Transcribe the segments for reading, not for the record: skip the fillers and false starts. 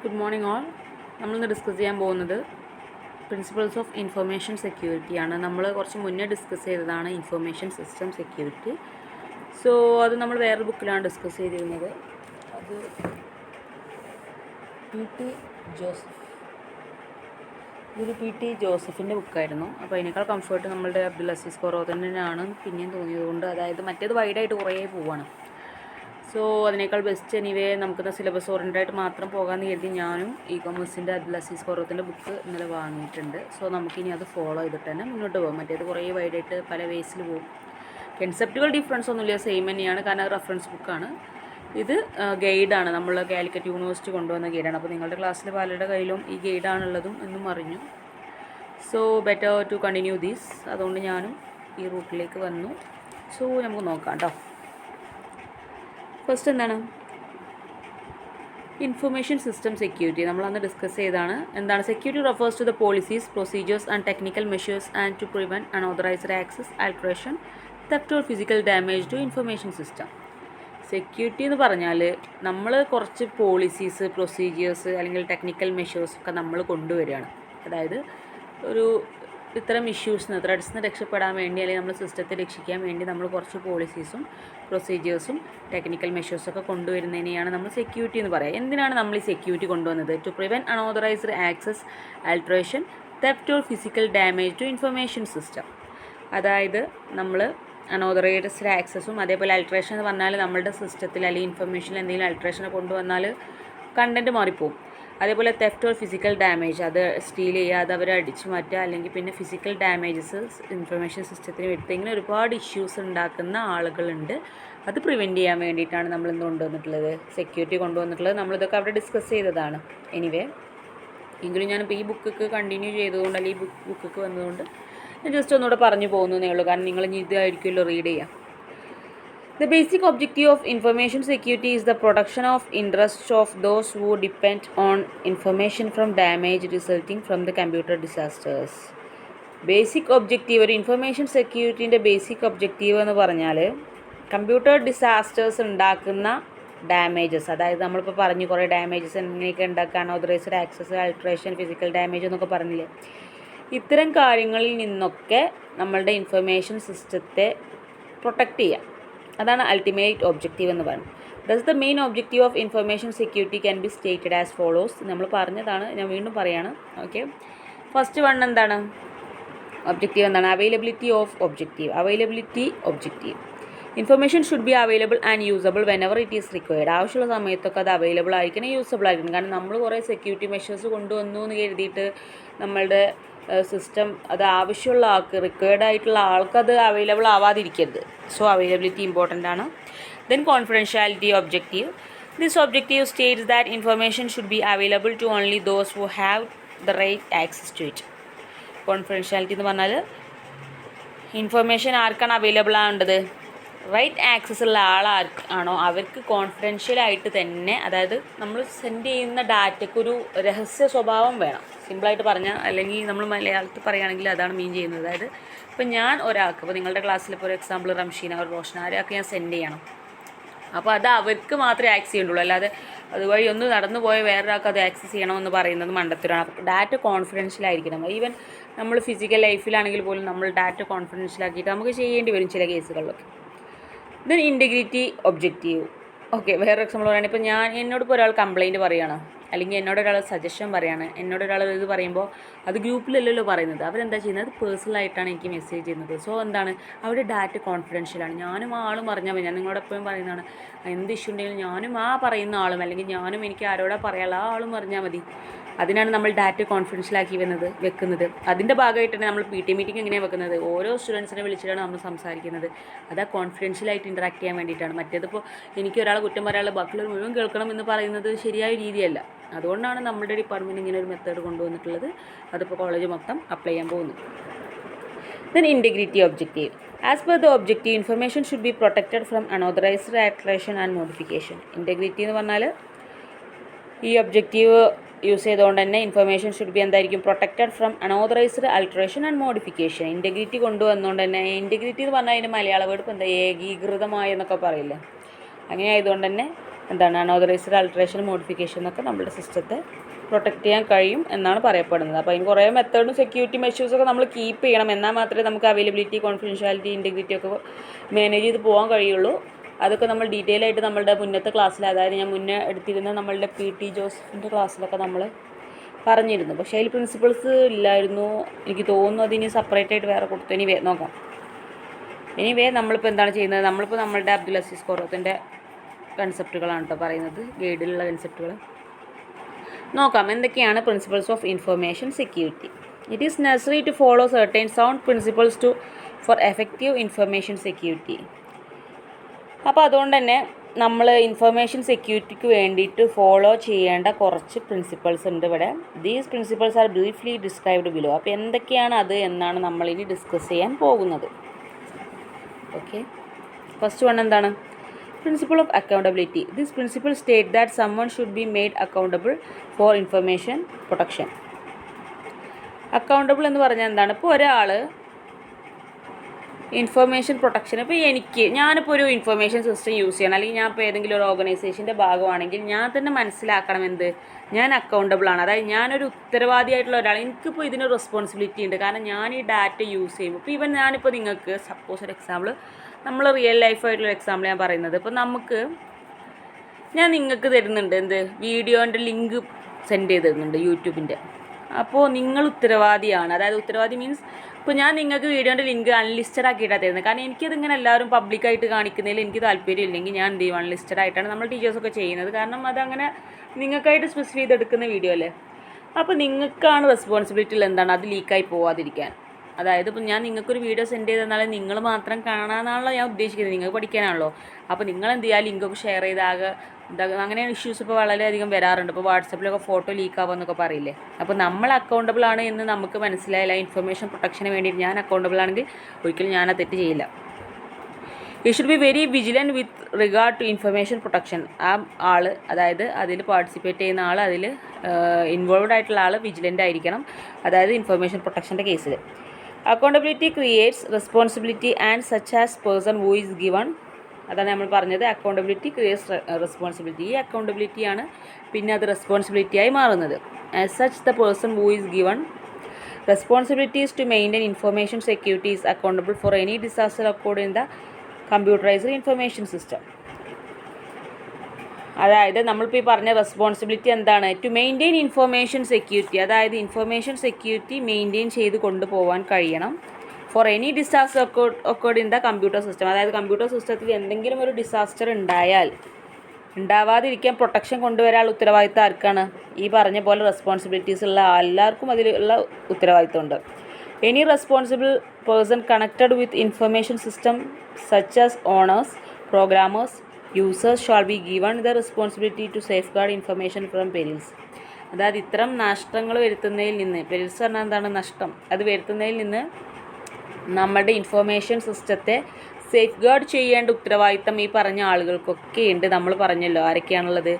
Good morning all. നമ്മളിന്ന് discuss ചെയ്യാൻ പോകുന്നത് പ്രിൻസിപ്പിൾസ് ഓഫ് ഇൻഫർമേഷൻ സെക്യൂരിറ്റിയാണ്. നമ്മൾ കുറച്ച് മുന്നേ ഡിസ്കസ് ചെയ്തതാണ് ഇൻഫർമേഷൻ സിസ്റ്റം സെക്യൂരിറ്റി. സോ അത് നമ്മൾ വേറൊരു ബുക്കിലാണ് ഡിസ്കസ് ചെയ്തിരുന്നത്. അത് പി ടി ജോസഫിൻ്റെ ബുക്കായിരുന്നു. അപ്പോൾ അതിനേക്കാൾ കംഫർട്ട് നമ്മളുടെ അബ്ദുൽ അസീസ് ഖൊറോത്തന്നെയാണ് പിന്നെയും തോന്നിയതുകൊണ്ട്, അതായത് മറ്റേത് വൈഡായിട്ട് കുറേ പോവാണ്. സോ അതിനേക്കാൾ ബെസ്റ്റ് എനിവേ നമുക്കിന്ന് സിലബസ് ഓറിയൻറ്റഡായിട്ട് മാത്രം പോകാമെന്ന് കരുതി ഞാനും ഇ-കൊമേഴ്സിൻ്റെ അബ്ദുൽ അസീസ് ഖൊറോത്തിൻ്റെ ബുക്ക് ഇന്നലെ വാങ്ങിയിട്ടുണ്ട്. സോ നമുക്കിനി അത് ഫോളോ ചെയ്തിട്ട് തന്നെ മുന്നോട്ട് പോകും. മറ്റേത് കുറേ വൈഡായിട്ട് പല വേസിൽ പോകും. കൺസെപ്റ്റുകൾ ഡിഫറൻസ് ഒന്നുമില്ല, സെയിം തന്നെയാണ്, കാരണം അത് റെഫറൻസ് ബുക്കാണ്. ഇത് ഗൈഡാണ്, നമ്മൾ കാലിക്കറ്റ് യൂണിവേഴ്സിറ്റി കൊണ്ടുവന്ന ഗൈഡാണ്. അപ്പോൾ നിങ്ങളുടെ ക്ലാസ്സിൽ പലരുടെ കയ്യിലും ഈ ഗൈഡാണുള്ളതും എന്നും അറിഞ്ഞു. So better to continue these. അതുകൊണ്ട് ഞാനും ഈ റൂട്ടിലേക്ക് വന്നു. സോ നമുക്ക് നോക്കാം കേട്ടോ. ഫസ്റ്റ് ഇൻഫർമേഷൻ സിസ്റ്റം സെക്യൂരിറ്റി നമ്മളന്ന് ഡിസ്കസ് ചെയ്താണ്. Security refers to the policies, procedures and technical measures and to prevent unauthorized access, alteration, theft or physical damage to information system. Security എന്ന് പറഞ്ഞാൽ നമ്മൾ കുറച്ച് പോളിസീസ്, പ്രൊസീജിയേഴ്സ് അല്ലെങ്കിൽ ടെക്നിക്കൽ മെഷേഴ്സ് ഒക്കെ നമ്മൾ കൊണ്ടുവരികയാണ്. അതായത് ഒരു ഇത്തരം ഇഷ്യൂസിന്, ത്രെഡ്സിന് രക്ഷപ്പെടാൻ വേണ്ടി അല്ലെങ്കിൽ നമ്മൾ സിസ്റ്റത്തെ രക്ഷിക്കാൻ വേണ്ടി നമ്മൾ കുറച്ച് പോളിസീസും പ്രൊസീജിയേഴ്സും ടെക്നിക്കൽ മെഷേഴ്സൊക്കെ കൊണ്ടുവരുന്നതിനെയാണ് നമ്മൾ സെക്യൂരിറ്റി എന്ന് പറയുക. എന്തിനാണ് നമ്മൾ ഈ സെക്യൂരിറ്റി കൊണ്ടുവന്നത്? To prevent unauthorized access, alteration, theft or physical damage to information system. അതായത് നമ്മൾ അൺഓതറൈസ്ഡ് ആക്സസും അതേപോലെ അൾട്രേഷൻ എന്ന് പറഞ്ഞാൽ നമ്മളുടെ സിസ്റ്റത്തിൽ അല്ലെങ്കിൽ ഇൻഫർമേഷനിൽ എന്തെങ്കിലും അൾട്രേഷനെ കൊണ്ടുവന്നാൽ കണ്ടൻറ്റ് മാറിപ്പോവും. അതേപോലെ തെഫ്റ്റ് ഓർ ഫിസിക്കൽ ഡാമേജ്, അത് സ്റ്റീൽ ചെയ്യുക, അത് അവരെ അടിച്ചു മാറ്റുക, അല്ലെങ്കിൽ പിന്നെ ഫിസിക്കൽ ഡാമേജസ് ഇൻഫർമേഷൻ സിസ്റ്റത്തിന് വരുത്തുക. ഇങ്ങനെ ഒരുപാട് ഇഷ്യൂസ് ഉണ്ടാക്കുന്ന ആളുകളുണ്ട്. അത് പ്രിവെൻറ്റ് ചെയ്യാൻ വേണ്ടിയിട്ടാണ് നമ്മൾ ഇന്ന് കൊണ്ടുവന്നിട്ടുള്ളത്, സെക്യൂരിറ്റി കൊണ്ടുവന്നിട്ടുള്ളത്. നമ്മളിതൊക്കെ അവിടെ ഡിസ്കസ് ചെയ്തതാണ്. എനിവേ എങ്കിലും ഞാനിപ്പോൾ ഈ ബുക്ക് കണ്ടിന്യൂ ചെയ്തതുകൊണ്ട് അല്ലെങ്കിൽ ഈ ബുക്ക് വന്നതുകൊണ്ട് ഞാൻ ജസ്റ്റ് ഒന്നുകൂടെ പറഞ്ഞു പോകുന്നതേ ഉള്ളൂ, കാരണം നിങ്ങൾ ഇനി ഇതായിരിക്കുമല്ലോ റീഡ് ചെയ്യുക. The basic objective of information security is the protection of interests of those who depend on information from damage resulting from the computer disasters. Basic objective, ഒരു ഇൻഫർമേഷൻ സെക്യൂരിറ്റീൻ്റെ ബേസിക് ഒബ്ജക്റ്റീവ് എന്ന് പറഞ്ഞാൽ കമ്പ്യൂട്ടർ ഡിസാസ്റ്റേഴ്സ് ഉണ്ടാക്കുന്ന damages, അതായത് നമ്മളിപ്പോൾ പറഞ്ഞു കുറേ damages എങ്ങനെയൊക്കെ ഉണ്ടാക്കുക, unauthorised access, alteration, physical damage എന്നൊക്കെ പറഞ്ഞില്ലേ. ഇത്തരം കാര്യങ്ങളിൽ നിന്നൊക്കെ നമ്മളുടെ ഇൻഫർമേഷൻ സിസ്റ്റത്തെ പ്രൊട്ടക്റ്റ് ചെയ്യാം. അതാണ് അൾട്ടിമേറ്റ് ഒബ്ജക്റ്റീവ് എന്ന് പറയുന്നത്. Thus the main objective of information security can be stated as follows. നമ്മൾ പറഞ്ഞതാണ്, ഞാൻ വീണ്ടും പറയാണ്. Okay, first one objective availability of objective. Objective information should be available and usable whenever it is required. ആവശ്യമുള്ള സമയത്തൊക്കെ അത് അവൈലബിൾ ആയിരിക്കണം, usable ആയിരിക്കണം. കാരണം നമ്മൾ കുറേ സെക്യൂരിറ്റി മെഷേഴ്സ് കൊണ്ടുവന്നു എന്ന് കരുതിയിട്ട് നമ്മളുടെ സിസ്റ്റം അത് ആവശ്യമുള്ള ആൾക്ക്, റിക്വയർഡ് ആയിട്ടുള്ള ആൾക്കത് അവൈലബിൾ ആവാതിരിക്കരുത്. സോ അവൈലബിലിറ്റി ഇമ്പോർട്ടൻ്റ് ആണ്. Then confidentiality objective. This objective states that information should be available to only those who have the right access to it. Confidentiality എന്ന് പറഞ്ഞാൽ ഇൻഫർമേഷൻ ആർക്കാണ് അവൈലബിൾ ആവേണ്ടത്? റൈറ്റ് ആക്സസ് ഉള്ള ആളാണോ അവർക്ക് കോൺഫിഡൻഷ്യലായിട്ട് തന്നെ, അതായത് നമ്മൾ സെൻഡ് ചെയ്യുന്ന ഡാറ്റയ്ക്കൊരു രഹസ്യ സ്വഭാവം വേണം, സിമ്പിളായിട്ട് പറഞ്ഞാൽ. അല്ലെങ്കിൽ നമ്മൾ മലയാളത്തിൽ പറയുകയാണെങ്കിൽ അതാണ് മീൻ ചെയ്യുന്നത്. അതായത് ഇപ്പോൾ ഞാൻ ഒരാൾക്ക്, ഇപ്പോൾ നിങ്ങളുടെ ക്ലാസ്സിൽ ഇപ്പോൾ ഒരു എക്സാമ്പിൾ റംഷീന, ഒരു റോഷൻ, ആരെയൊക്കെ ഞാൻ സെൻഡ് ചെയ്യണം. അപ്പോൾ അത് അവർക്ക് മാത്രമേ ആക്സസ് ചെയ്യുള്ളൂ, അല്ലാതെ അതുവഴി ഒന്ന് നടന്നു പോയ വേറൊരാൾക്ക് അത് ആക്സസ് ചെയ്യണമെന്ന് പറയുന്നത് മണ്ടത്തരമാണ്. അപ്പോൾ ഡാറ്റ കോൺഫിഡൻഷ്യലായിരിക്കണം. ഈവൻ നമ്മൾ ഫിസിക്കൽ ലൈഫിലാണെങ്കിൽ പോലും നമ്മൾ ഡാറ്റ കോൺഫിഡൻഷ്യലാക്കിയിട്ട് നമുക്ക് ചെയ്യേണ്ടി വരും ചില കേസുകളിലൊക്കെ. Then integrity objective. ഓക്കെ, വേറെ എക്സാമ്പിൾ പറയുകയാണെങ്കിൽ ഇപ്പോൾ എന്നോടിപ്പോൾ ഒരാൾ കംപ്ലയിൻറ്റ് പറയുകയാണ്, അല്ലെങ്കിൽ എന്നോടൊരാൾ സജഷൻ പറയുകയാണ്. എന്നോടൊരാൾ ഇത് പറയുമ്പോൾ അത് ഗ്രൂപ്പിലല്ലല്ലോ പറയുന്നത്, അവരെന്താ ചെയ്യുന്നത്? അത് പേഴ്സണലായിട്ടാണ് എനിക്ക് മെസ്സേജ് ചെയ്യുന്നത്. സോ അവിടെ ഡാറ്റ കോൺഫിഡൻഷ്യലാണ്. ഞാനും ആ ആളും പറഞ്ഞാൽ മതി. ഞാൻ നിങ്ങളോട് എപ്പോഴും പറയുന്നതാണ്, എന്ത് ഇഷ്യൂ ഉണ്ടെങ്കിലും ഞാനും ആ പറയുന്ന ആളും, അല്ലെങ്കിൽ ഞാനും എനിക്ക് ആരോടാ പറയാനുള്ള ആ ആളും പറഞ്ഞാൽ മതി. അതിനാണ് നമ്മൾ ഡാറ്റ കോൺഫിഡൻഷ്യലാക്കി വെക്കുന്നത്. അതിൻ്റെ ഭാഗമായിട്ടാണ് നമ്മൾ PT മീറ്റിംഗ് എങ്ങനെയാണ് വെക്കുന്നത്? ഓരോ സ്റ്റുഡൻസിനെ വിളിച്ചിട്ടാണ് നമ്മൾ സംസാരിക്കുന്നത്. അത് കോൺഫിഡൻഷ്യലായിട്ട് ഇൻറ്ററാക്ട് ചെയ്യാൻ വേണ്ടിയിട്ടാണ്. മറ്റേതിപ്പോൾ എനിക്ക് ഒരാളെ കുറ്റം പറയാനുള്ള ബാക്കിയുള്ളവർ മുഴുവൻ കേൾക്കണം എന്ന് പറയുന്നത് ശരിയായ രീതിയല്ല. അതുകൊണ്ടാണ് നമ്മുടെ ഡിപ്പാർട്ട്മെൻറ്റ് ഇങ്ങനെ ഒരു മെത്തേഡ് കൊണ്ടുവന്നിട്ടുള്ളത്. അതിപ്പോൾ കോളേജ് മൊത്തം അപ്ലൈ ചെയ്യാൻ പോകുന്നു. Then integrity objective. As per the objective information should be protected from unauthorized alteration and modification. Integrity എന്ന് പറഞ്ഞാൽ ഈ ഒബ്ജക്റ്റീവ് യൂസ് ചെയ്തുകൊണ്ട് തന്നെ information should be protected from unauthorized alteration and modification. Integrity കൊണ്ടുവന്നുകൊണ്ട് തന്നെ, ഇൻറ്റഗ്രിറ്റി എന്ന് പറഞ്ഞാൽ അതിൻ്റെ മലയാള വേർഡ് ഇപ്പോൾ ഏകീകൃതമായ എന്നൊക്കെ പറയില്ലേ, അങ്ങനെ ആയതുകൊണ്ട് തന്നെ എന്താണ് അൺഓതറൈസ്ഡ് ആൾട്രേഷൻ മോഡിഫിക്കേഷൻ എന്നൊക്കെ നമ്മുടെ സിസ്റ്റത്തെ പ്രൊട്ടക്റ്റ് ചെയ്യാൻ കഴിയും എന്നാണ് പറയപ്പെടുന്നത്. അപ്പോൾ അതിന് കുറേ മെത്തേഡും സെക്യൂരിറ്റി മെഷേഴ്സൊക്കെ നമ്മൾ കീപ്പ് ചെയ്യണം. എന്നാൽ മാത്രമേ നമുക്ക് അവൈലബിലിറ്റി, കോൺഫിഡൻഷ്യാലിറ്റി, ഇൻറ്റഗ്രിറ്റി ഒക്കെ മാനേജ് ചെയ്ത് പോകാൻ കഴിയുള്ളൂ. അതൊക്കെ നമ്മൾ ഡീറ്റെയിൽ ആയിട്ട് നമ്മളുടെ മുന്നത്തെ ക്ലാസ്സിൽ, അതായത് ഞാൻ മുന്നേ എടുത്തിരുന്ന നമ്മളുടെ PT ജോസഫിൻ്റെ ക്ലാസ്സിലൊക്കെ നമ്മൾ പറഞ്ഞിരുന്നു. പക്ഷേ അതിൽ പ്രിൻസിപ്പിൾസ് ഇല്ലായിരുന്നു എനിക്ക് തോന്നുന്നു. അതിന് സെപ്പറേറ്റ് ആയിട്ട് വേറെ കൊടുത്തു. ഇനി നോക്കാം. നമ്മളിപ്പോൾ എന്താണ് ചെയ്യുന്നത്, നമ്മളിപ്പോൾ നമ്മളുടെ അബ്ദുൽ അസീസ് ഖൊറാത്തിൻ്റെ കൺസെപ്റ്റുകളാണ് കേട്ടോ പറയുന്നത്, ഗൈഡിലുള്ള കൺസെപ്റ്റുകൾ. നോക്കാം എന്തൊക്കെയാണ് principles of information security. It is necessary to follow certain sound principles for effective information security. അപ്പോൾ അതുകൊണ്ട് തന്നെ നമ്മൾ ഇൻഫർമേഷൻ സെക്യൂരിറ്റിക്ക് വേണ്ടിയിട്ട് ഫോളോ ചെയ്യേണ്ട കുറച്ച് പ്രിൻസിപ്പിൾസ് ഉണ്ട് ഇവിടെ. These principles are briefly described below. അപ്പോൾ എന്തൊക്കെയാണ് അത് എന്നാണ് നമ്മളിനി ഡിസ്കസ് ചെയ്യാൻ പോകുന്നത്. ഓക്കെ, ഫസ്റ്റ് വൺ എന്താണ്? Principle of accountability. This principle state that someone should be made accountable for information protection. Accountable എന്ന് പറഞ്ഞാൽ എന്താണ്? ഇപ്പോൾ ഒരാൾ ഇൻഫർമേഷൻ പ്രൊട്ടക്ഷൻ, ഇപ്പോൾ ഞാനിപ്പോൾ ഒരു ഇൻഫർമേഷൻ സിസ്റ്റം യൂസ് ചെയ്യണം, അല്ലെങ്കിൽ ഞാൻ ഇപ്പോൾ ഏതെങ്കിലും ഒരു ഓർഗനൈസേഷൻ്റെ ഭാഗമാണെങ്കിൽ ഞാൻ തന്നെ മനസ്സിലാക്കണം ഞാൻ അക്കൗണ്ടബിൾ ആണ്. അതായത് ഞാനൊരു ഉത്തരവാദിയായിട്ടുള്ള ഒരാൾ, എനിക്കിപ്പോൾ ഇതിന് റെസ്പോൺസിബിലിറ്റി ഉണ്ട്. കാരണം ഞാൻ ഈ ഡാറ്റ യൂസ് ചെയ്യുമ്പോൾ, ഇപ്പോൾ ഞാനിപ്പോൾ നിങ്ങൾക്ക് സപ്പോസ് ഒരു എക്സാമ്പിൾ, നമ്മൾ റിയൽ ലൈഫായിട്ടുള്ള എക്സാമ്പിൾ ഞാൻ പറയുന്നത്, ഇപ്പോൾ ഞാൻ നിങ്ങൾക്ക് തരുന്നുണ്ട് വീഡിയോൻ്റെ ലിങ്ക് സെൻഡ് ചെയ്ത് തരുന്നുണ്ട് യൂട്യൂബിൻ്റെ. അപ്പോൾ നിങ്ങൾ ഉത്തരവാദിയാണ്. അതായത് ഉത്തരവാദി മീൻസ് ഇപ്പോൾ ഞാൻ നിങ്ങൾക്ക് വീഡിയോൻ്റെ ലിങ്ക് അൺലിസ്റ്റഡ് ആക്കിയിട്ടാണ് തരുന്നത്. കാരണം എനിക്കതിങ്ങനെ എല്ലാവരും പബ്ലിക്കായിട്ട് കാണിക്കുന്നതിൽ എനിക്ക് താല്പര്യം ഇല്ലെങ്കിൽ ഞാൻ എന്ത് ചെയ്യും, അൺലിസ്റ്റഡ് ആയിട്ടാണ് നമ്മൾ ടീച്ചേഴ്സൊക്കെ ചെയ്യുന്നത്. കാരണം അതങ്ങനെ നിങ്ങൾക്കായിട്ട് സ്പെസിഫൈ ചെയ്തെടുക്കുന്ന വീഡിയോ അല്ലേ. അപ്പോൾ നിങ്ങൾക്കാണ് റെസ്പോൺസിബിലിറ്റി എന്താണ്, അത് ലീക്കായി പോവാതിരിക്കാൻ. അതായത് ഇപ്പോൾ ഞാൻ നിങ്ങൾക്കൊരു വീഡിയോ സെൻഡ് ചെയ്ത് തന്നാൽ നിങ്ങൾ മാത്രം കാണാനാണല്ലോ ഞാൻ ഉദ്ദേശിക്കുന്നത്, നിങ്ങൾക്ക് പഠിക്കാനാണല്ലോ. അപ്പോൾ നിങ്ങൾ എന്ത് ചെയ്യുക, ലിങ്കൊക്കെ ഷെയർ ചെയ്താകെ അങ്ങനെ ഇഷ്യൂസ് ഇപ്പോൾ വളരെയധികം വരാറുണ്ട്. ഇപ്പോൾ വാട്സപ്പിലൊക്കെ ഫോട്ടോ ലീക്കാവുമെന്നൊക്കെ പറയില്ലേ. അപ്പോൾ നമ്മൾ അക്കൗണ്ടബിൾ ആണ് എന്ന് നമുക്ക് മനസ്സിലായില്ല. ഇൻഫർമേഷൻ പ്രൊട്ടക്ഷന് വേണ്ടിയിട്ട് ഞാൻ അക്കൗണ്ടബിൾ ആണെങ്കിൽ ഒരിക്കലും ഞാൻ ആ തെറ്റ് ചെയ്യില്ല. You should be very vigilant with regard to information protection. അതായത് അതിൽ പാർട്ടിസിപ്പേറ്റ് ചെയ്യുന്ന ആൾ, അതിൽ ഇൻവോൾവ്ഡ് ആയിട്ടുള്ള ആൾ വിജിലൻ്റ് ആയിരിക്കണം. അതായത് ഇൻഫർമേഷൻ പ്രൊട്ടക്ഷൻ്റെ കേസിൽ accountability creates responsibility and such as person who is given. അതാണ് നമ്മൾ പറഞ്ഞത്, അക്കൗണ്ടബിലിറ്റി ക്രിയേറ്റ്സ് റെസ്പോൺസിബിലിറ്റി. ഈ അക്കൗണ്ടബിലിറ്റിയാണ് പിന്നെ അത് റെസ്പോൺസിബിലിറ്റിയായി മാറുന്നത്. As such the person who is given responsibilities to maintain information security is accountable for any disaster occurred in the computerized information system. അതായത് നമ്മളിപ്പോൾ ഈ പറഞ്ഞ റെസ്പോൺസിബിലിറ്റി എന്താണ്? To maintain information security. അതായത് ഇൻഫർമേഷൻ സെക്യൂരിറ്റി മെയിൻറ്റെയിൻ ചെയ്ത് കൊണ്ടുപോകാൻ കഴിയണം for any disaster occurred in the computer system. അതായത് കമ്പ്യൂട്ടർ സിസ്റ്റത്തിൽ എന്തെങ്കിലും ഒരു ഡിസാസ്റ്റർ ഉണ്ടാവാതിരിക്കാൻ പ്രൊട്ടക്ഷൻ കൊണ്ടുവരാനുള്ള ഉത്തരവാദിത്തം ആർക്കാണ്? ഈ പറഞ്ഞ പോലെ റെസ്പോൺസിബിലിറ്റീസ് ഉള്ള എല്ലാവർക്കും അതിലുള്ള ഉത്തരവാദിത്തമുണ്ട്. Any responsible person connected with information system such as owners, programmers, users shall be given the responsibility to safeguard information from perils. അതായത് ഇത്തരം നഷ്ടങ്ങൾ വരുത്തുന്നതിൽ നിന്ന്, പെരിൽസ് പറഞ്ഞാൽ എന്താണ്? നഷ്ടം. അത് വരുത്തുന്നതിൽ നിന്ന് നമ്മുടെ ഇൻഫർമേഷൻ സിസ്റ്റത്തെ സേഫ് ഗാർഡ് ചെയ്യേണ്ട ഉത്തരവാദിത്തം ഈ പറഞ്ഞ ആളുകൾക്കൊക്കെ ഉണ്ട്. നമ്മൾ പറഞ്ഞല്ലോ ആരൊക്കെയാണുള്ളത്?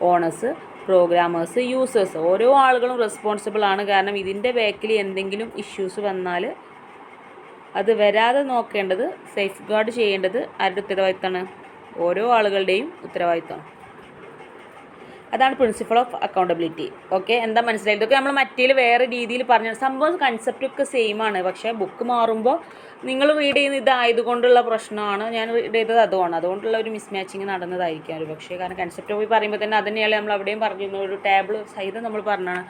Owners, programmers, users. ഓരോ ആളുകളും റെസ്പോൺസിബിൾ ആണ്. കാരണം ഇതിൻ്റെ ബാക്കിൽ എന്തെങ്കിലും ഇഷ്യൂസ് വന്നാൽ അത് വരാതെ നോക്കേണ്ടത്, സേഫ് ഗാർഡ് ചെയ്യേണ്ടത് ആരുടെ ഉത്തരവാദിത്തമാണ്? ഓരോ ആളുകളുടെയും ഉത്തരവാദിത്തമാണ്. അതാണ് പ്രിൻസിപ്പിൾ ഓഫ് അക്കൗണ്ടബിലിറ്റി. ഓക്കെ, എന്താ മനസ്സിലായി? ഇതൊക്കെ നമ്മൾ മറ്റേൽ വേറെ രീതിയിൽ പറഞ്ഞ സംഭവം, കൺസെപ്റ്റൊക്കെ സെയിം ആണ്. പക്ഷേ ബുക്ക് മാറുമ്പോൾ നിങ്ങൾ റീഡ് ചെയ്യുന്ന ഇതായതുകൊണ്ടുള്ള പ്രശ്നമാണ്. ഞാൻ റീഡ് ചെയ്തത് അതുകൊണ്ടുള്ള ഒരു മിസ്മാച്ചിങ് നടന്നതായിരിക്കാം ഒരു പക്ഷേ. കാരണം കൺസെപ്റ്റ് പോയി പറയുമ്പോൾ തന്നെ അത് തന്നെയാണ് നമ്മൾ അവിടെയും പറഞ്ഞിരുന്നു. ഒരു ടേബിൾ സഹിതം നമ്മൾ പറഞ്ഞാണ്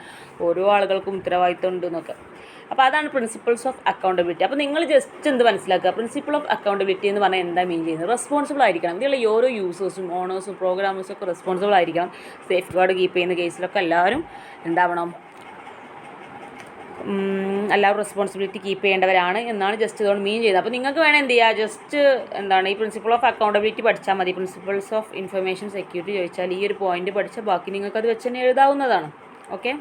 ഓരോ ആളുകൾക്കും ഉത്തരവാദിത്തം ഉണ്ട് എന്നൊക്കെ. അപ്പോൾ അതാണ് പ്രിൻസിപ്പിൾസ് ഓഫ് അക്കൗണ്ടബിലിറ്റി. അപ്പോൾ നിങ്ങൾ ജസ്റ്റ് എന്ത് മനസ്സിലാക്കുക, പ്രിൻസിപ്പിൾ ഓഫ് അക്കൗണ്ടബിലിറ്റി എന്ന് പറഞ്ഞാൽ എന്താ മീൻ ചെയ്യുന്നത്? റെസ്പോൺസിബിൾ ആയിരിക്കണം. ഇതിലുള്ള ഓരോ യൂസേഴ്സും ഓണേഴ്സും പ്രോഗ്രാമേഴ്സും ഒക്കെ റെസ്പോൺസിബിൾ ആയിരിക്കണം. സേഫ് ഗാർഡ് കീപ്പ് ചെയ്യുന്ന കേസിലൊക്കെ എല്ലാവരും എന്താവണം? എല്ലാവരും റെസ്പോൺസിബിലിറ്റി കീപ്പ് ചെയ്യേണ്ടവരാണ് എന്നാണ് ജസ്റ്റ് ഇതുകൊണ്ട് മീൻ ചെയ്യുന്നത്. അപ്പോൾ നിങ്ങൾക്ക് വേണം എന്ത് ചെയ്യുക, ജസ്റ്റ് ഈ പ്രിൻസിപ്പിൾ ഓഫ് അക്കൗണ്ടബിലിറ്റി പഠിച്ചാൽ മതി. പ്രിൻസിപ്പിൾസ് ഓഫ് ഇൻഫർമേഷൻ സെക്യൂരിറ്റി ചോദിച്ചാൽ ഈ ഒരു പോയിന്റ് പഠിച്ചാൽ ബാക്കി നിങ്ങൾക്ക് അത് വെച്ച് തന്നെ എഴുതാവുന്നതാണ്. Okay,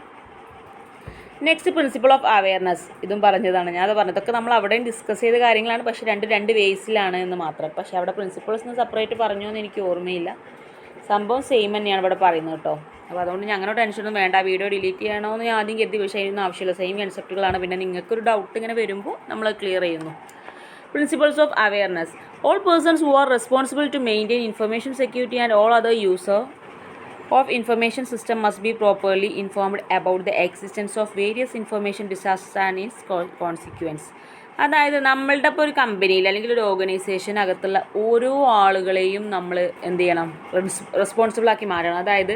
next principle of awareness. ഇതും പറഞ്ഞതാണ്, ഞാൻ അത് പറഞ്ഞതൊക്കെ നമ്മൾ അവിടെയും ഡിസ്കസ് ചെയ്ത കാര്യങ്ങളാണ്. പക്ഷേ രണ്ട് വേസിലാണ് എന്ന് മാത്രം. പക്ഷേ അവിടെ പ്രിൻസിപ്പിൾസ് സെപ്പറേറ്റ് പറഞ്ഞു എന്ന് എനിക്ക് ഓർമ്മയില്ല. സംഭവം സെയിം തന്നെയാണ് ഇവിടെ പറയുന്നത് കേട്ടോ. അപ്പോൾ അതുകൊണ്ട് ഞങ്ങളുടെ ടെൻഷനൊന്നും വേണ്ട. വീഡിയോ ഡിലീറ്റ് ചെയ്യണോ എന്ന് ഞാൻ ആദ്യം കരുതി, പക്ഷേ അതിനൊന്നും ആവശ്യമില്ല. സെയിം കൺസെപ്റ്റുകളാണ്. പിന്നെ നിങ്ങൾക്കൊരു ഡൗട്ട് ഇങ്ങനെ വരുമ്പോൾ നമ്മൾ ക്ലിയർ ചെയ്യുന്നു. Principles of awareness. All persons who are responsible to maintain information security and all other user of information system must be properly informed about the existence of various information disasters and its consequence. അതായത് നമ്മളുടെ ഇപ്പോൾ ഒരു കമ്പനിയിൽ അല്ലെങ്കിൽ ഒരു ഓർഗനൈസേഷനകത്തുള്ള ഓരോ ആളുകളെയും നമ്മൾ എന്ത് ചെയ്യണം, റെസ്പോൺസിബിളാക്കി മാറ്റണം. അതായത്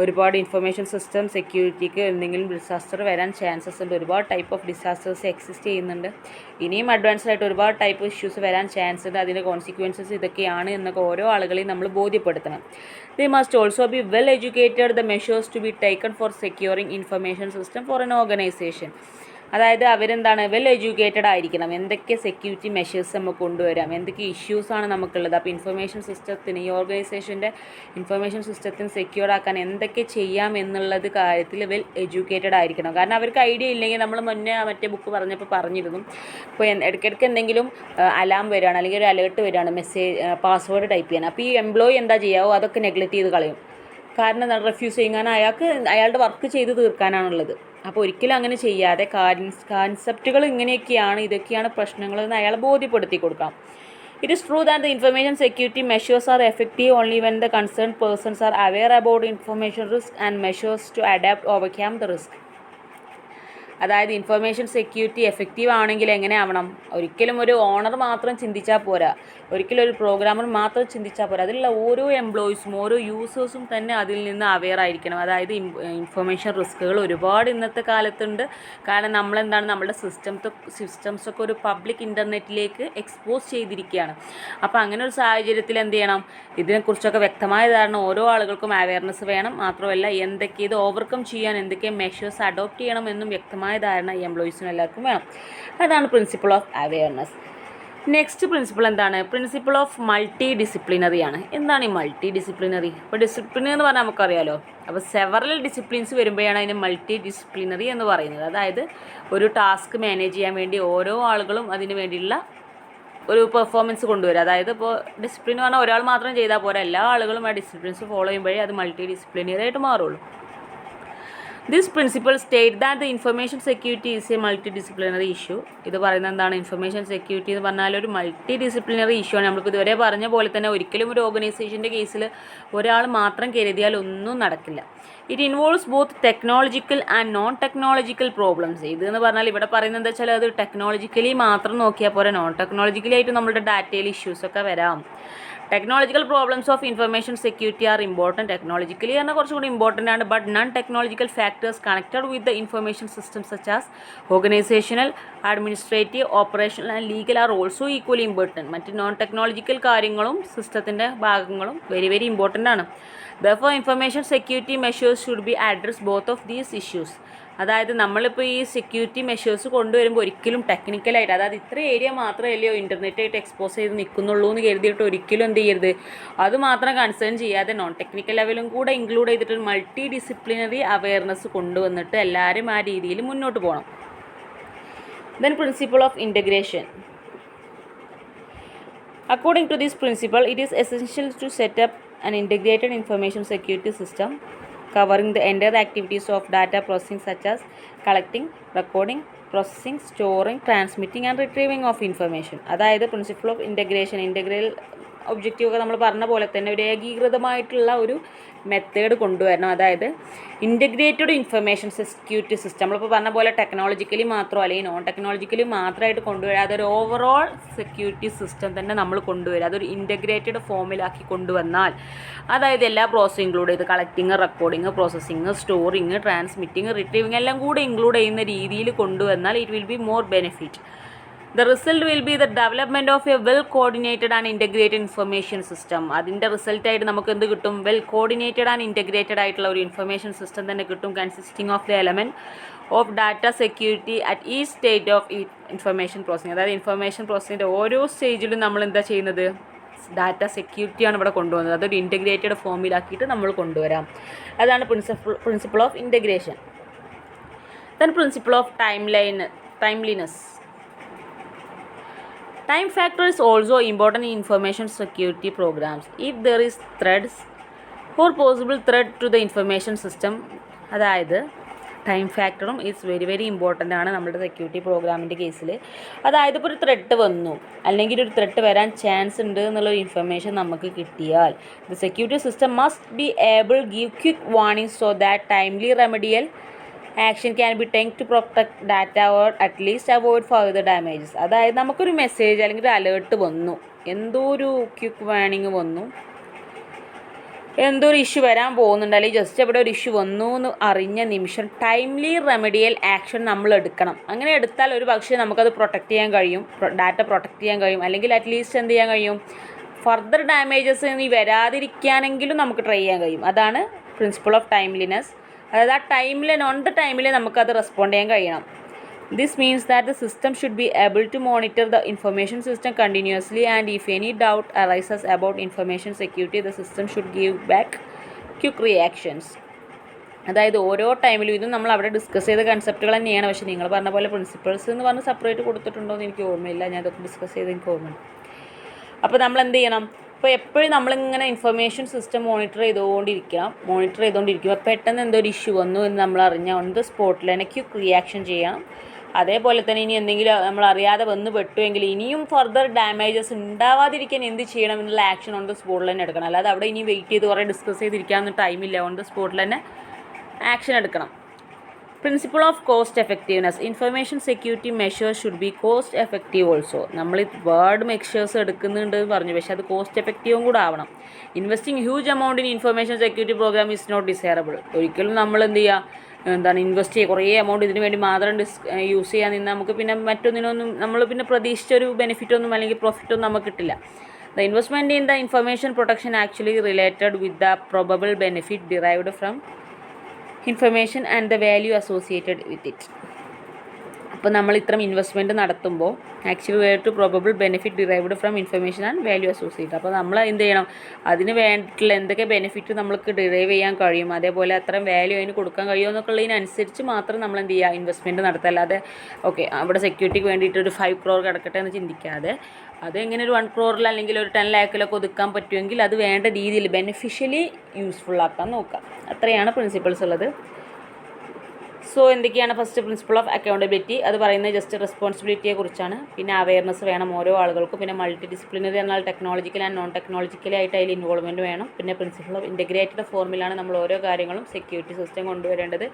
ഒരുപാട് ഇൻഫർമേഷൻ സിസ്റ്റം സെക്യൂരിറ്റിക്ക് എന്തെങ്കിലും ഡിസാസ്റ്റർ വരാൻ ചാൻസസ് ഉണ്ട്. ഒരുപാട് ടൈപ്പ് ഓഫ് ഡിസാസ്റ്റേഴ്സ് എക്സിസ്റ്റ് ചെയ്യുന്നുണ്ട്. ഇനിയും അഡ്വാൻസ്ഡ് ആയിട്ട് ഒരുപാട് ടൈപ്പ് ഇഷ്യൂസ് വരാൻ ചാൻസ് ഉണ്ട്. അതിൻ്റെ കോൺസിക്വൻസസ് ഇതൊക്കെയാണ് എന്നൊക്കെ ഓരോ ആളുകളെയും നമ്മൾ ബോധ്യപ്പെടുത്തണം. They must also be well educated the measures to be taken for securing information system for an organization. അതായത് അവരെന്താണ്, വെൽ എഡ്യൂക്കേറ്റഡ് ആയിരിക്കണം. എന്തൊക്കെ സെക്യൂരിറ്റി മെഷേഴ്സ് നമുക്ക് കൊണ്ടുവരാം, എന്തൊക്കെ ഇഷ്യൂസാണ് നമുക്കുള്ളത്. അപ്പോൾ ഇൻഫർമേഷൻ സിസ്റ്റത്തിന്, ഈ ഓർഗനൈസേഷൻ്റെ ഇൻഫർമേഷൻ സിസ്റ്റത്തിന് സെക്യൂർ ആക്കാൻ എന്തൊക്കെ ചെയ്യാം എന്നുള്ളത് കാര്യത്തിൽ വെൽ എഡ്യൂക്കേറ്റഡ് ആയിരിക്കണം. കാരണം അവർക്ക് ഐഡിയ ഇല്ലെങ്കിൽ, നമ്മൾ മുന്നേ മറ്റേ ബുക്ക് പറഞ്ഞപ്പോൾ പറഞ്ഞിരുന്നു, ഇപ്പോൾ ഇടയ്ക്കിടയ്ക്ക് എന്തെങ്കിലും അലാം വരികയാണ് അല്ലെങ്കിൽ ഒരു അലേർട്ട് വരികയാണ്, പാസ്വേഡ് ടൈപ്പ് ചെയ്യാൻ. അപ്പോൾ ഈ എംപ്ലോയി എന്താ ചെയ്യാവോ അതൊക്കെ നെഗ്ലക്റ്റ് ചെയ്ത് കളയും. കാരണം എന്താണ്, റെഫ്യൂസ് ചെയ്യാൻ അയാളുടെ വർക്ക് ചെയ്ത് തീർക്കാനാണുള്ളത്. അപ്പോൾ ഒരിക്കലും അങ്ങനെ ചെയ്യാതെ കാൻസെപ്റ്റുകൾ ഇങ്ങനെയൊക്കെയാണ്, ഇതൊക്കെയാണ് പ്രശ്നങ്ങളെന്ന് അയാളെ ബോധ്യപ്പെടുത്തി കൊടുക്കാം. It is true that the information security measures are effective only when the concerned persons are aware about information risk and measures to adapt overcome the risk. അതായത് ഇൻഫർമേഷൻ സെക്യൂരിറ്റി എഫക്റ്റീവ് ആണെങ്കിൽ എങ്ങനെ ആവണം, ഒരിക്കലും ഒരു ഓണർ മാത്രം ചിന്തിച്ചാൽ പോരാ, ഒരിക്കലും ഒരു പ്രോഗ്രാമർ മാത്രം ചിന്തിച്ചാൽ പോരാ, അതിലുള്ള ഓരോ എംപ്ലോയീസും ഓരോ യൂസേഴ്സും തന്നെ അതിൽ നിന്ന് അവെയർ ആയിരിക്കണം. അതായത് ഇൻഫർമേഷൻ റിസ്കുകൾ ഒരുപാട് ഇന്നത്തെ കാലത്തുണ്ട്. കാരണം നമ്മളെന്താണ്, നമ്മുടെ സിസ്റ്റംസൊക്കെ ഒരു പബ്ലിക് ഇൻ്റർനെറ്റിലേക്ക് എക്സ്പോസ് ചെയ്തിരിക്കുകയാണ്. അപ്പോൾ അങ്ങനെ ഒരു സാഹചര്യത്തിൽ എന്ത് ചെയ്യണം, ഇതിനെക്കുറിച്ചൊക്കെ വ്യക്തമായ ധാരണ ഓരോ ആളുകൾക്കും അവെയർനെസ് വേണം. മാത്രമല്ല എന്തൊക്കെ ഇത് ഓവർകം ചെയ്യാൻ എന്തൊക്കെ മെഷേഴ്സ് അഡോപ്റ്റ് ചെയ്യണം എന്നും വ്യക്തമായ ധാരണ ഈ എംപ്ലോയീസിനും എല്ലാവർക്കും വേണം. അതാണ് principle of awareness. Next principle എന്താണ്, പ്രിൻസിപ്പിൾ ഓഫ് മൾട്ടി ഡിസിപ്ലിനറി ആണ്. എന്താണ് ഈ മൾട്ടി ഡിസിപ്ലിനറി? ഇപ്പോൾ ഡിസിപ്ലിനറി എന്ന് പറഞ്ഞാൽ നമുക്കറിയാലോ, അപ്പോൾ സെവറൽ ഡിസിപ്ലിൻസ് വരുമ്പോഴാണ് അതിന് മൾട്ടി ഡിസിപ്ലിനറി എന്ന് പറയുന്നത്. അതായത് ഒരു ടാസ്ക് മാനേജ് ചെയ്യാൻ വേണ്ടി ഓരോ ആളുകളും അതിന് വേണ്ടിയുള്ള ഒരു പെർഫോമൻസ് കൊണ്ടുവരും. അതായത് ഇപ്പോൾ ഡിസിപ്ലിൻ എന്ന് പറഞ്ഞാൽ ഒരാൾ മാത്രം ചെയ്താൽ പോരാ, എല്ലാ ആളുകളും ആ ഡിസിപ്ലിൻസ് ഫോളോ ചെയ്യുമ്പോഴേ അത് മൾട്ടി ഡിസിപ്ലിനറി ആയിട്ട് മാറുള്ളൂ. This principle state that the information security is a multidisciplinary issue. ഇത് പറയുന്നത് എന്താണ്, ഇൻഫർമേഷൻ സെക്യൂരിറ്റി എന്ന് പറഞ്ഞാൽ ഒരു മൾട്ടി ഡിസിപ്ലിനറി ഇഷ്യൂ ആണ്. നമ്മളിപ്പോൾ ഇതുവരെ പറഞ്ഞ പോലെ തന്നെ ഒരിക്കലും ഒരു ഓർഗനൈസേഷൻ്റെ കേസിൽ ഒരാൾ മാത്രം കരുതിയാൽ ഒന്നും നടക്കില്ല. It involves both technological and non technological problems. ഇതെന്ന് പറഞ്ഞാൽ ഇവിടെ പറയുന്നത് എന്താ വെച്ചാൽ അത് ടെക്നോളജിക്കലി മാത്രം നോക്കിയാൽ പോരാ, നോൺ ടെക്നോളജിക്കലി ആയിട്ട് നമ്മുടെ ഡാറ്റയിൽ ഇഷ്യൂസൊക്കെ വരാം. Technological problems of information security are important. Technologically പറഞ്ഞാൽ കുറച്ചുകൂടി ഇമ്പോർട്ടൻ്റ് ആണ്. But non technological factors connected with the information system such as organisational, administrative, operational and legal are also equally important. മറ്റ് non technological കാര്യങ്ങളും സിസ്റ്റത്തിൻ്റെ ഭാഗങ്ങളും very very important ആണ്. Therefore, information security measures should be address both of these issues. അതായത് നമ്മളിപ്പോൾ ഈ security measures കൊണ്ടുവരുമ്പോൾ ഒരിക്കലും ടെക്നിക്കലായിട്ട്, അതായത് ഇത്ര ഏരിയ മാത്രമല്ലയോ ഇൻ്റർനെറ്റായിട്ട് എക്സ്പോസ് ചെയ്ത് നിൽക്കുന്നുള്ളൂ എന്ന് കരുതിയിട്ട് ഒരിക്കലും എന്ത് ചെയ്യരുത്, അത് മാത്രം കൺസേൺ ചെയ്യാതെ നോൺ ടെക്നിക്കൽ ലെവലും കൂടെ ഇൻക്ലൂഡ് ചെയ്തിട്ട് മൾട്ടി ഡിസിപ്ലിനറി അവെയർനെസ് കൊണ്ടുവന്നിട്ട് എല്ലാവരും ആ രീതിയിൽ മുന്നോട്ട് പോകണം. Then principle of integration. According to this principle, it is essential to set up an integrated information security system covering the entire activities of data processing such as collecting, recording, processing, storing, transmitting and retrieving of information. അതായത് principle of integration, integral objective ഒക്കെ നമ്മൾ പറഞ്ഞ പോലെ തന്നെ ഒരു ഏകീകൃതമായിട്ടുള്ള ഒരു method കൊണ്ടുവരണം. അതായത് ഇൻ്റഗ്രേറ്റഡ് ഇൻഫർമേഷൻ സെക്യൂരിറ്റി സിസ്റ്റം, നമ്മളിപ്പോൾ പറഞ്ഞ പോലെ ടെക്നോളജിക്കലി മാത്രമോ അല്ലെങ്കിൽ നോൺ ടെക്നോളജിക്കലി മാത്രമായിട്ട് കൊണ്ടുവരിക, അതൊരു ഓവറോൾ സെക്യൂരിറ്റി സിസ്റ്റം തന്നെ നമ്മൾ കൊണ്ടുവരിക. അതൊരു ഇൻ്റഗ്രേറ്റഡ് ഫോമിലാക്കി കൊണ്ടുവന്നാൽ, അതായത് എല്ലാ പ്രോസസ്സും ഇൻക്ലൂഡ് ചെയ്ത് collecting, recording, processing, storing, transmitting, retrieving എല്ലാം കൂടെ ഇൻക്ലൂഡ് ചെയ്യുന്ന രീതിയിൽ കൊണ്ടുവന്നാൽ it will be more benefit. The result will be the development of a well coordinated and integrated information system. അതിൻ്റെ റിസൾട്ടായിട്ട് നമുക്ക് എന്ത് കിട്ടും, വെൽ കോർഡിനേറ്റഡ് ആൻഡ് ഇൻ്റഗ്രേറ്റഡ് ആയിട്ടുള്ള ഒരു ഇൻഫർമേഷൻ സിസ്റ്റം തന്നെ കിട്ടും, consisting of the element of data security at ഈ stage of information processing. അതായത് ഇൻഫർമേഷൻ പ്രോസസ്സിങ്ങിൻ്റെ ഓരോ സ്റ്റേജിലും നമ്മൾ എന്താ ചെയ്യുന്നത്, ഡാറ്റ സെക്യൂരിറ്റിയാണ് ഇവിടെ കൊണ്ടുവന്നത്. അതൊരു ഇൻ്റഗ്രേറ്റഡ് ഫോമിലാക്കിയിട്ട് നമ്മൾ കൊണ്ടുവരാം. അതാണ് principle of integration. Then principle of timeliness. Time factor is also important in information security programs. If there is threats or possible threat to the information system, അതായത് ടൈം ഫാക്ടറും ഈസ് വെരി വെരി ഇമ്പോർട്ടൻ്റ് ആണ് നമ്മുടെ security പ്രോഗ്രാമിൻ്റെ കേസിൽ. അതായത് ഇപ്പോൾ ഒരു threat വന്നു അല്ലെങ്കിൽ ഒരു ത്രെട്ട് വരാൻ ചാൻസ് ഉണ്ട് എന്നുള്ള ഇൻഫർമേഷൻ നമുക്ക് കിട്ടിയാൽ the security system must be able give quick warning so that timely remedial action can be take to protect data or at least avoid further damages. അതായത് നമുക്കൊരു മെസ്സേജ് അല്ലെങ്കിൽ ഒരു അലേർട്ട് വന്നു, എന്തോ ഒരു ക്വിക്ക് വാർണിംഗ് വന്നു, എന്തോ ഒരു ഇഷ്യൂ വരാൻ പോകുന്നുണ്ട്, അല്ലെങ്കിൽ ജസ്റ്റ് അവിടെ ഒരു ഇഷ്യൂ വന്നു എന്ന് അറിഞ്ഞ നിമിഷം ടൈംലി റെമഡിയൽ ആക്ഷൻ നമ്മൾ എടുക്കണം. അങ്ങനെ എടുത്താൽ ഒരു പക്ഷേ നമുക്കത് പ്രൊട്ടക്റ്റ് ചെയ്യാൻ കഴിയും, ഡാറ്റ പ്രൊട്ടക്റ്റ് ചെയ്യാൻ കഴിയും, അല്ലെങ്കിൽ അറ്റ്ലീസ്റ്റ് എന്ത് ചെയ്യാൻ കഴിയും, ഫർദർ ഡാമേജസ് ഇനി വരാതിരിക്കാനെങ്കിലും നമുക്ക് ട്രൈ ചെയ്യാൻ കഴിയും. അതാണ് പ്രിൻസിപ്പിൾ ഓഫ് ടൈംലിനെസ്. അതായത് ആ ടൈമിൽ ഓൺ ദ ടൈമിൽ നമുക്കത് റെസ്പോണ്ട് ചെയ്യാൻ കഴിയണം. This means that the system should be able to monitor the information system continuously, and if any doubt arises about information security, the system should give back quick reactions. അതായത് ഓരോ ടൈമിലും ഇതും നമ്മൾ അവിടെ ഡിസ്കസ് ചെയ്ത കൺസെപ്റ്റുകൾ തന്നെയാണ്. പക്ഷേ നിങ്ങൾ പറഞ്ഞ പോലെ പ്രിൻസിപ്പിൾസ് എന്ന് പറഞ്ഞ് സെപ്പറേറ്റ് കൊടുത്തിട്ടുണ്ടോ എന്ന് എനിക്ക് ഓർമ്മയില്ല. ഞാൻ അതൊക്കെ ഡിസ്കസ് ചെയ്ത് എനിക്ക് ഓർമ്മയുണ്ട്. അപ്പോൾ നമ്മൾ എന്ത് ചെയ്യണം, ഇപ്പോൾ എപ്പോഴും നമ്മളിങ്ങനെ ഇൻഫർമേഷൻ സിസ്റ്റം മോണിറ്റർ ചെയ്തുകൊണ്ടിരിക്കുക. പെട്ടെന്ന് എന്തോ ഒരു ഇഷ്യൂ വന്നു എന്ന് നമ്മൾ അറിഞ്ഞാൽ ഓൺ ദ സ്പോട്ടിൽ തന്നെ ക്വിക്ക് റിയാക്ഷൻ ചെയ്യണം. അതേപോലെ തന്നെ ഇനി എന്തെങ്കിലും നമ്മൾ അറിയാതെ വന്ന് പെട്ടുവെങ്കിൽ ഇനിയും ഫർദർ ഡാമേജസ് ഉണ്ടാവാതിരിക്കാൻ എന്ത് ചെയ്യണം എന്നുള്ള ആക്ഷൻ ഓൺ ദ സ്പോട്ടിൽ തന്നെ എടുക്കണം. അല്ലാതെ അവിടെ ഇനി വെയിറ്റ് ചെയ്ത് കുറേ ഡിസ്കസ് ചെയ്തിരിക്കാനൊന്നും ടൈമില്ല. ഓൺ ദ സ്പോട്ടിൽ തന്നെ ആക്ഷൻ എടുക്കണം. Principle of cost effectiveness. Information security measures should be cost effective also. നമ്മൾ വേർഡ് മെഷേഴ്സ് എടുക്കുന്നുണ്ട് എന്ന് പറഞ്ഞു, പക്ഷേ അത് കോസ്റ്റ് എഫക്റ്റീവും കൂടെ ആവണം. Investing huge amount in information security programme is not desirable. ഒരിക്കലും നമ്മൾ എന്ത് ചെയ്യുക, ഇൻവെസ്റ്റ് ചെയ്യുക, കുറേ എമൗണ്ട് ഇതിന് വേണ്ടി മാത്രം യൂസ് ചെയ്യാൻ നിന്നാൽ നമുക്ക് പിന്നെ മറ്റൊന്നിനൊന്നും നമ്മൾ പിന്നെ പ്രതീക്ഷിച്ചൊരു ബെനിഫിറ്റൊന്നും അല്ലെങ്കിൽ പ്രോഫിറ്റൊന്നും നമുക്ക് കിട്ടില്ല. The investment in the information protection actually related with the probable benefit derived from information and the value associated with it. അപ്പോൾ നമ്മൾ ഇത്തരം ഇൻവെസ്റ്റ്മെൻറ്റ് നടത്തുമ്പോൾ actually related to probable benefit derived from information and value associated. അപ്പോൾ നമ്മൾ എന്ത് ചെയ്യണം, അതിന് വേണ്ടിയിട്ടുള്ള എന്തൊക്കെ ബെനിഫിറ്റ് നമ്മൾക്ക് ഡിറൈവ് ചെയ്യാൻ കഴിയും, അതേപോലെ അത്രയും വാല്യൂ അതിന് കൊടുക്കാൻ കഴിയുമോ എന്നൊക്കെയുള്ളതിനനുസരിച്ച് മാത്രം നമ്മൾ എന്ത് ചെയ്യുക, ഇൻവെസ്റ്റ്മെൻറ്റ് നടത്തുക. അല്ലാതെ ഓക്കെ അവിടെ സെക്യൂരിറ്റിക്ക് വേണ്ടിയിട്ട് ഒരു 5 crore കിടക്കട്ടെ എന്ന് ചിന്തിക്കാതെ അതെങ്ങനെ ഒരു 1 crore അല്ലെങ്കിൽ ഒരു 10 lakh ഒതുക്കാൻ പറ്റുമെങ്കിൽ അത് വേണ്ട രീതിയിൽ ബെനിഫിഷ്യലി യൂസ്ഫുൾ ആക്കാൻ നോക്കാം. അത്രയാണ് പ്രിൻസിപ്പിൾസ് ഉള്ളത്. സോ എന്തൊക്കെയാണ് ഫസ്റ്റ് പ്രിൻസിപ്പിൾ ഓഫ് അക്കൗണ്ടബിലിറ്റി, അത് പറയുന്നത് ജസ്റ്റ് റെസ്പോൺസിബിലിറ്റിയെ കുറിച്ചാണ്. പിന്നെ അവയർനെസ് വേണം ഓരോ ആളുകൾക്കും. പിന്നെ മൾട്ടി ഡിസിപ്ലിനറി എന്നാൽ ടെക്നോളജിക്കൽ ആൻഡ് നോൺ ടെക്നോളജിക്കലി ആയിട്ട് അതിൽ ഇൻവോൾവ്മെൻറ്റ് വേണം. പിന്നെ പ്രിൻസിപ്പിൾ ഓഫ് ഇൻറ്റഗ്രേറ്റഡ് ഫോർമിലാണ് നമ്മൾ ഓരോ കാര്യങ്ങളും സെക്യൂരിറ്റി സിസ്റ്റം കൊണ്ടുവരേണ്ടത്.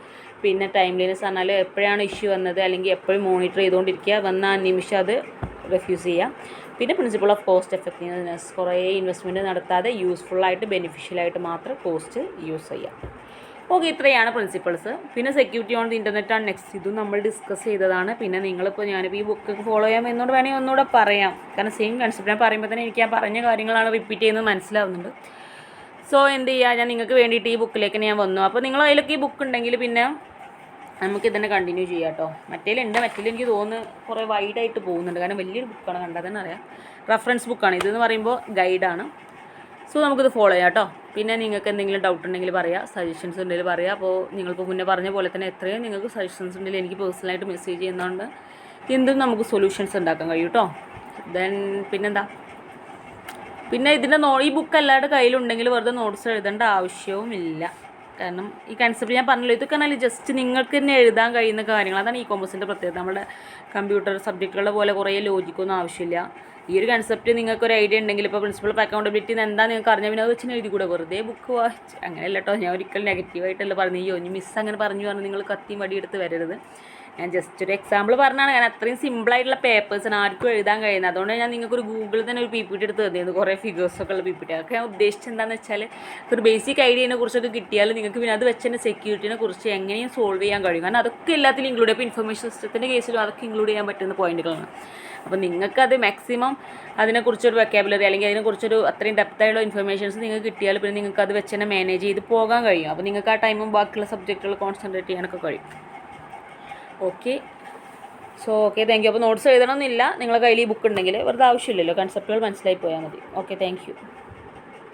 പിന്നെ ടൈംലിനെസ് പറഞ്ഞാൽ എപ്പോഴാണ് ഇഷ്യൂ വന്നത് അല്ലെങ്കിൽ എപ്പോഴും മോണിറ്റർ ചെയ്തുകൊണ്ടിരിക്കുക, വന്ന ആ നിമിഷം അത് റെഫ്യൂസ് ചെയ്യാം. പിന്നെ പ്രിൻസിപ്പിൾ ഓഫ് കോസ്റ്റ് എഫക്റ്റീവ്നെസ്, കുറേ ഇൻവെസ്റ്റ്മെൻറ്റ് നടത്താതെ യൂസ്ഫുള്ളായിട്ട് ബെനിഫിഷ്യലായിട്ട് മാത്രം കോസ്റ്റ് യൂസ് ചെയ്യാം. ഓക്കെ, ഇത്രയാണ് പ്രിൻസിപ്പിൾസ്. പിന്നെ സെക്യൂരിറ്റി ഓൺ ദി ഇൻ്റർനെറ്റ് ആണ് നെക്സ്റ്റ്. ഇതും നമ്മൾ ഡിസ്കസ് ചെയ്തതാണ്. പിന്നെ നിങ്ങളിപ്പോൾ ഞാനിപ്പോൾ ഈ ബുക്ക് ഫോളോ ചെയ്യാൻ എന്നോട് വേണമെങ്കിൽ ഒന്നുകൂടെ പറയാം, കാരണം സെയിം കൺസെപ്റ്റ് ഞാൻ പറയുമ്പോൾ തന്നെ എനിക്ക് ആ പറഞ്ഞ കാര്യങ്ങളാണ് റിപ്പീറ്റ് ചെയ്യുന്നത് മനസ്സിലാവുന്നുണ്ട്. സോ എന്ത് ചെയ്യുക, ഞാൻ നിങ്ങൾക്ക് വേണ്ടിയിട്ട് ഈ ബുക്കിലേക്ക് ഞാൻ വന്നു. അപ്പോൾ നിങ്ങൾ അതിലൊക്കെ ഈ ബുക്ക് ഉണ്ടെങ്കിൽ പിന്നെ നമുക്ക് ഇതിനെ കണ്ടിന്യൂ ചെയ്യാം കേട്ടോ. മറ്റേൽ എനിക്ക് തോന്നുന്നു കുറേ വൈഡായിട്ട് പോകുന്നുണ്ട്, കാരണം വലിയൊരു ബുക്കാണ്, കണ്ടാൽ തന്നെ അറിയാം. റെഫറൻസ് ബുക്കാണ് ഇതെന്ന് പറയുമ്പോൾ, ഗൈഡാണ്. സോ നമുക്കിത് ഫോളോ ചെയ്യാം കേട്ടോ. പിന്നെ നിങ്ങൾക്ക് എന്തെങ്കിലും ഡൗട്ട് ഉണ്ടെങ്കിൽ പറയാം, സജഷൻസ് ഉണ്ടെങ്കിൽ പറയാം. അപ്പോൾ നിങ്ങളിപ്പോൾ മുന്നേ പറഞ്ഞ പോലെ തന്നെ എത്രയും നിങ്ങൾക്ക് സജഷൻസ് ഉണ്ടെങ്കിൽ എനിക്ക് പേഴ്സണലായിട്ട് മെസ്സേജ് ചെയ്യുന്നതുകൊണ്ട് എന്തും നമുക്ക് സൊല്യൂഷൻസ് ഉണ്ടാക്കാൻ കഴിയും കേട്ടോ. ദെൻ പിന്നെന്താ, പിന്നെ ഇതിൻ്റെ ഈ ബുക്ക് എല്ലാവരുടെ കയ്യിലുണ്ടെങ്കിൽ വെറുതെ നോട്ട്സ് എഴുതേണ്ട ആവശ്യവുമില്ല. കാരണം ഈ കൺസെപ്റ്റ് ഞാൻ പറഞ്ഞല്ലോ, ഇതൊക്കെ പറഞ്ഞാൽ ജസ്റ്റ് നിങ്ങൾക്ക് തന്നെ എഴുതാൻ കഴിയുന്ന കാര്യങ്ങൾ. അതാണ് ഈ കോമേഴ്സിൻ്റെ പ്രത്യേകത. നമ്മുടെ കമ്പ്യൂട്ടർ സബ്ജക്റ്റുകളുടെ പോലെ കുറേ ലോജിക്കൊന്നും ആവശ്യമില്ല. ഈ ഒരു കൺസെപ്റ്റ് നിങ്ങൾക്കൊരു ഐഡിയ ഉണ്ടെങ്കിൽ, ഇപ്പോൾ പ്രിൻസിപ്പിൾ ഓഫ് അക്കൗണ്ടബിലിറ്റി എന്താ നിങ്ങൾക്ക് അറിഞ്ഞാൽ പിന്നെ അത് വെച്ച് എഴുതി കൂടെ, വെറുതെ ബുക്ക് വായിച്ച് അങ്ങനെയല്ല കേട്ടോ. ഞാൻ ഒരിക്കലും നെഗറ്റീവായിട്ടല്ല പറഞ്ഞു, ഈ മിസ് അങ്ങനെ പറഞ്ഞു നിങ്ങൾ കത്തി മടിയെടുത്ത് വരരുത്. ഞാൻ ജസ്റ്റ് ഒരു എക്സാമ്പിൾ പറഞ്ഞാണ്. ഞാൻ അത്രയും സിമ്പിളായിട്ടുള്ള പേപ്പേഴ്സാണ് ആർക്കും എഴുതാൻ കഴിയുന്നത്. അതുകൊണ്ട് ഞാൻ നിങ്ങൾക്കൊരു ഗൂഗിളിൽ തന്നെ ഒരു PPT എടുത്ത് തന്നിരുന്നു, കുറേ ഫിഗേഴ്സൊക്കെ ഉള്ള PPT. അതൊക്കെ ഞാൻ ഉദ്ദേശിച്ചത് എന്താണെന്ന് വെച്ചാൽ ഒരു ബേസിക് ഐഡിയനെ കുറിച്ചൊക്കെ കിട്ടിയാൽ നിങ്ങൾക്ക് പിന്നെ അത് വെച്ച് തന്നെ സെക്യൂരിറ്റിനെ കുറിച്ച് എങ്ങനെയും സോൾവ് ചെയ്യാൻ കഴിയും. കാരണം അതൊക്കെ എല്ലാത്തിലും ഇൻക്ലൂഡ് ചെയ്യും. ഇപ്പോൾ ഇൻഫർമേഷൻ സിസ്റ്റത്തിൻ്റെ കേസിലും അതൊക്കെ ഇൻക്ലൂഡ് ചെയ്യാൻ പറ്റുന്ന പോയിന്റുകളാണ്. അപ്പോൾ നിങ്ങൾക്കത് മാക്സിമം അതിനെക്കുറിച്ചൊരു വെക്കാബുലറി അല്ലെങ്കിൽ അതിനെക്കുറിച്ചൊരു അത്രയും ഡെപ്തായുള്ള ഇൻഫർമേഷൻസ് നിങ്ങൾക്ക് കിട്ടിയാൽ പിന്നെ നിങ്ങൾക്ക് അത് വെച്ച് തന്നെ മാനേജ് ചെയ്ത് പോകാൻ കഴിയും. അപ്പോൾ നിങ്ങൾക്ക് ആ ടൈമും ബാക്കിയുള്ള സബ്ജക്റ്റുകൾ കോൺസെൻട്രേറ്റ് ചെയ്യാനൊക്കെ കഴിയും. Okay, so okay, thank you. അപ്പോൾ നോട്ട്സ് എഴുതണമെന്നില്ല, നിങ്ങളുടെ കയ്യിൽ ഈ ബുക്ക് ഉണ്ടെങ്കിൽ വെറുതെ ആവശ്യമില്ലല്ലോ, കൺസെപ്റ്റുകൾ മനസ്സിലായി പോയാൽ മതി. Okay, thank you.